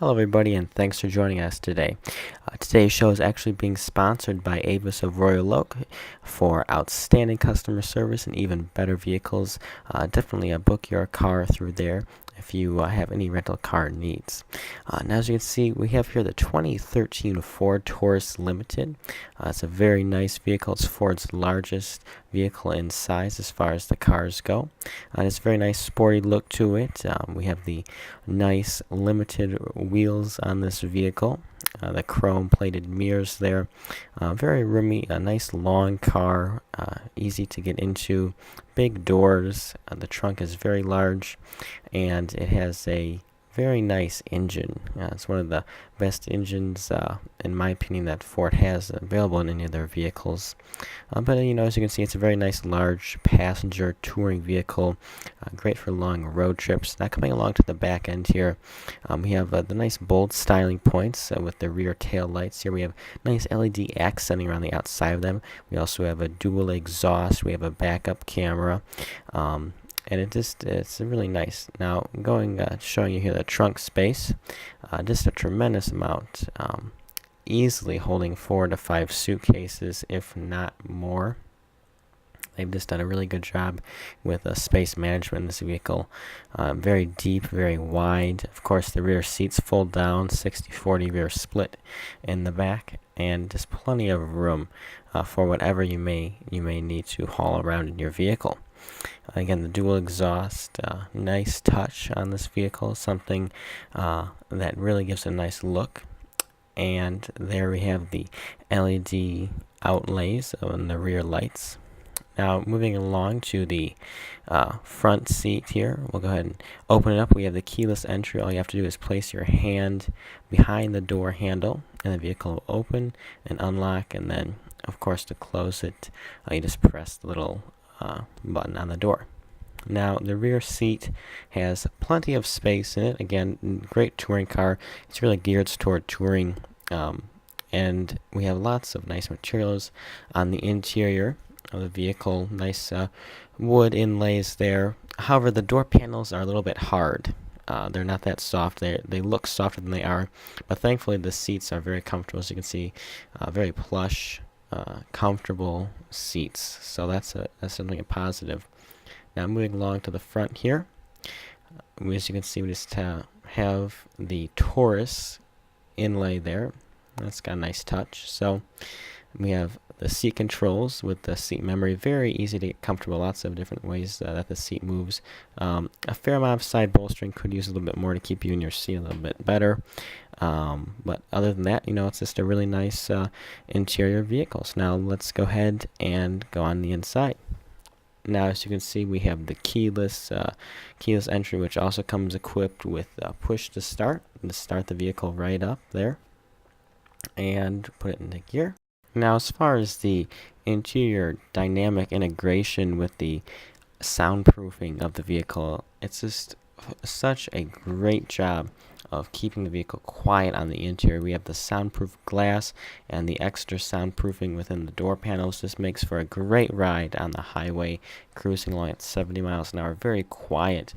Hello everybody, and thanks for joining us today. Today's show is actually being sponsored by Avis of Royal Oak for outstanding customer service and even better vehicles. Definitely book your car through there if you have any rental car needs. Now, as you can see, we have here the 2013 Ford Taurus Limited. It's a very nice vehicle. It's Ford's largest vehicle in size as far as the cars go. It's a very nice sporty look to it. We have the nice limited wheels on this vehicle. The chrome plated mirrors there. Very roomy, a nice long car, easy to get into, big doors. The trunk is very large, and it has a very nice engine. It's one of the best engines, in my opinion, that Ford has available in any of their vehicles. But as you can see, it's a very nice large passenger touring vehicle, great for long road trips. Now, coming along to the back end here, we have the nice bold styling points with the rear tail lights. Here we have nice LED accenting around the outside of them. We also have a dual exhaust. We have a backup camera. And it's really nice. Now, showing you here the trunk space, just a tremendous amount, easily holding 4 to 5 suitcases, if not more. They've just done a really good job with space management in this vehicle. Very deep, very wide. Of course, the rear seats fold down, 60-40 rear split in the back, and just plenty of room for whatever you may need to haul around in your vehicle. Again, the dual exhaust, nice touch on this vehicle, something that really gives a nice look. And there we have the LED outlays on the rear lights. Now, moving along to the front seat here, we'll go ahead and open it up. We have the keyless entry. All you have to do is place your hand behind the door handle, and the vehicle will open and unlock. And then, of course, to close it, you just press the little button on the door. Now, the rear seat has plenty of space in it. Again, great touring car. It's really geared toward touring, and we have lots of nice materials on the interior of the vehicle. Nice wood inlays there. However, the door panels are a little bit hard. They're not that soft. They look softer than they are, but thankfully the seats are very comfortable. As you can see, very plush, comfortable seats. So that's something positive. Now, moving along to the front here, as you can see, we just have the Taurus inlay there. That's got a nice touch. So we have the seat controls with the seat memory. Very easy to get comfortable. Lots of different ways that the seat moves. A fair amount of side bolstering. Could use a little bit more to keep you in your seat a little bit better. But other than that, it's just a really nice interior vehicle. So now let's go ahead and go on the inside. Now, as you can see, we have the keyless entry, which also comes equipped with push to start the vehicle right up there and put it into gear. Now, as far as the interior dynamic integration with the soundproofing of the vehicle, it's just such a great job of keeping the vehicle quiet on the interior. We have the soundproof glass and the extra soundproofing within the door panels. This makes for a great ride on the highway, cruising along at 70 miles an hour. Very quiet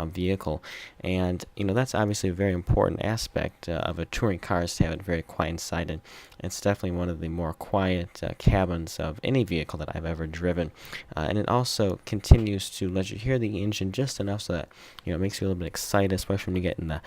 vehicle, and that's obviously a very important aspect of a touring car, is to have it very quiet inside, and it's definitely one of the more quiet cabins of any vehicle that I've ever driven. And it also continues to let you hear the engine just enough so that it makes you a little bit excited, especially when you get in the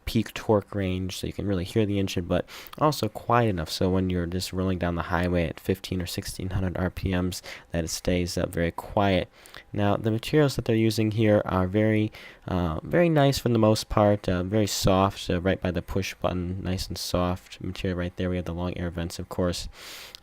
peak torque range, so you can really hear the engine, but also quiet enough so when you're just rolling down the highway at 15 or 1600 RPMs, that it stays very quiet. Now, the materials that they're using here are very nice for the most part, very soft, right by the push button, nice and soft material right there. We have the long air vents, of course,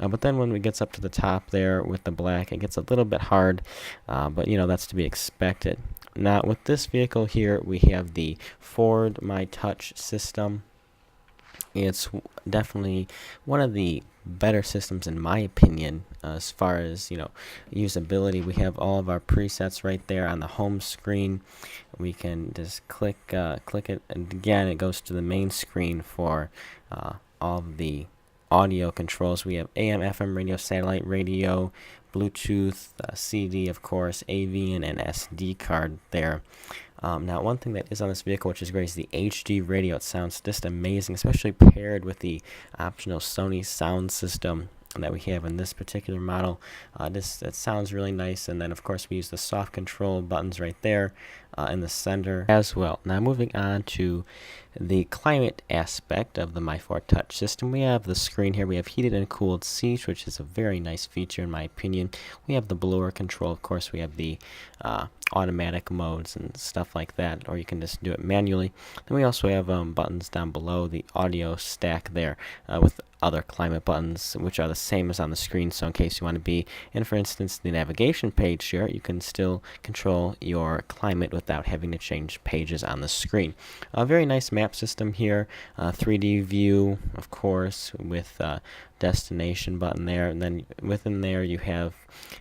but then when it gets up to the top there with the black, it gets a little bit hard, but that's to be expected. Now, with this vehicle here, we have the Ford My Touch system. It's definitely one of the better systems, in my opinion, as far as usability. We have all of our presets right there on the home screen. We can just click it, and again, it goes to the main screen for all of the audio controls. We have AM, FM radio, satellite radio, Bluetooth, CD, of course, AV, and an SD card there. Now, one thing that is on this vehicle, which is great, is the HD radio. It sounds just amazing, especially paired with the optional Sony sound system that we have in this particular model. That sounds really nice. And then, of course, we use the soft control buttons right there in the center as well. Now, moving on to the climate aspect of the My Ford Touch system, we have the screen here. We have heated and cooled seats, which is a very nice feature in my opinion. We have the blower control. Of course, we have the automatic modes and stuff like that, or you can just do it manually. Then we also have buttons down below the audio stack there with other climate buttons, which are the same as on the screen. So in case you want to be in, for instance, the navigation page here, you can still control your climate without having to change pages on the screen. A very nice map system here, 3D view, of course, with destination button there, and then within there you have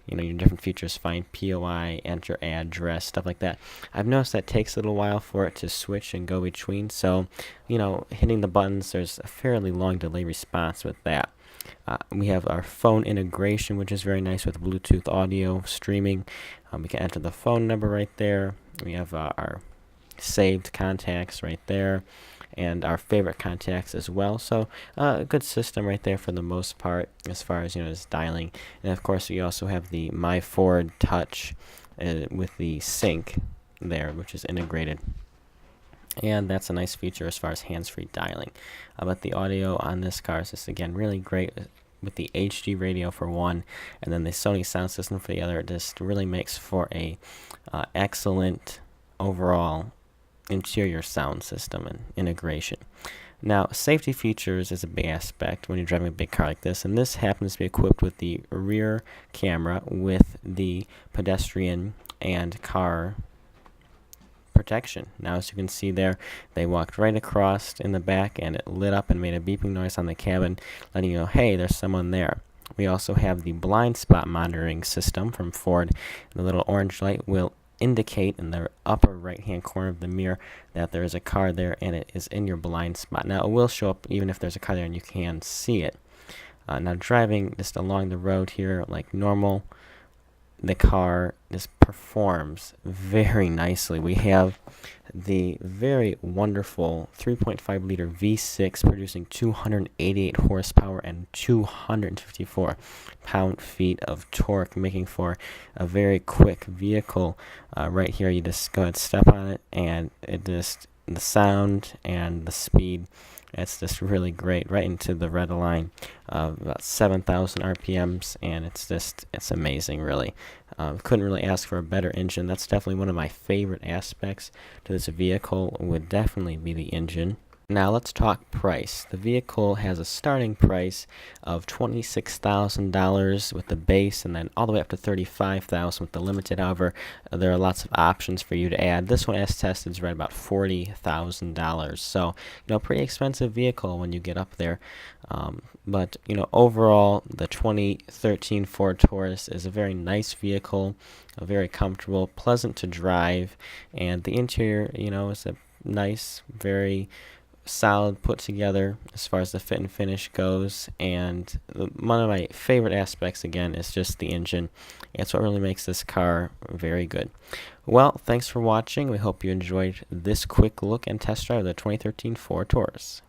your different features: find POI, enter address, stuff like that. I've noticed that takes a little while for it to switch and go between, so hitting the buttons, there's a fairly long delay response with that. We have our phone integration, which is very nice with Bluetooth audio streaming. We can enter the phone number right there. We have our saved contacts right there, and our favorite contacts as well. So a good system right there for the most part as far as as dialing. And of course we also have the My Ford Touch with the sync there, which is integrated. And that's a nice feature as far as hands-free dialing. But the audio on this car is just, again, really great with the HD radio for one, and then the Sony sound system for the other. It just really makes for a excellent overall interior sound system and integration. Now, safety features is a big aspect when you're driving a big car like this, and this happens to be equipped with the rear camera with the pedestrian and car protection. Now, as you can see there, they walked right across in the back and it lit up and made a beeping noise on the cabin, letting you know, hey, there's someone there. We also have the blind spot monitoring system from Ford. The little orange light will indicate in the upper right hand corner of the mirror that there is a car there and it is in your blind spot. Now, it will show up even if there's a car there and you can see it. Now, driving just along the road here like normal, the car just performs very nicely. We have the very wonderful 3.5 liter V6 producing 288 horsepower and 254 pound-feet of torque, making for a very quick vehicle. Right here, you just go ahead and step on it, and the sound and the speed, it's just really great, right into the red line, about 7,000 RPMs, and it's amazing, really. Couldn't really ask for a better engine. That's definitely one of my favorite aspects to this vehicle, would definitely be the engine. Now let's talk price. The vehicle has a starting price of $26,000 with the base, and then all the way up to $35,000 with the limited. However, there are lots of options for you to add. This one, as tested, is right about $40,000. So, pretty expensive vehicle when you get up there. But overall, the 2013 Ford Taurus is a very nice vehicle, very comfortable, pleasant to drive, and the interior, is a nice, very solid put together as far as the fit and finish goes. And one of my favorite aspects, again, is just the engine. It's what really makes this car very good. Well, thanks for watching. We hope you enjoyed this quick look and test drive of the 2013 Ford Taurus.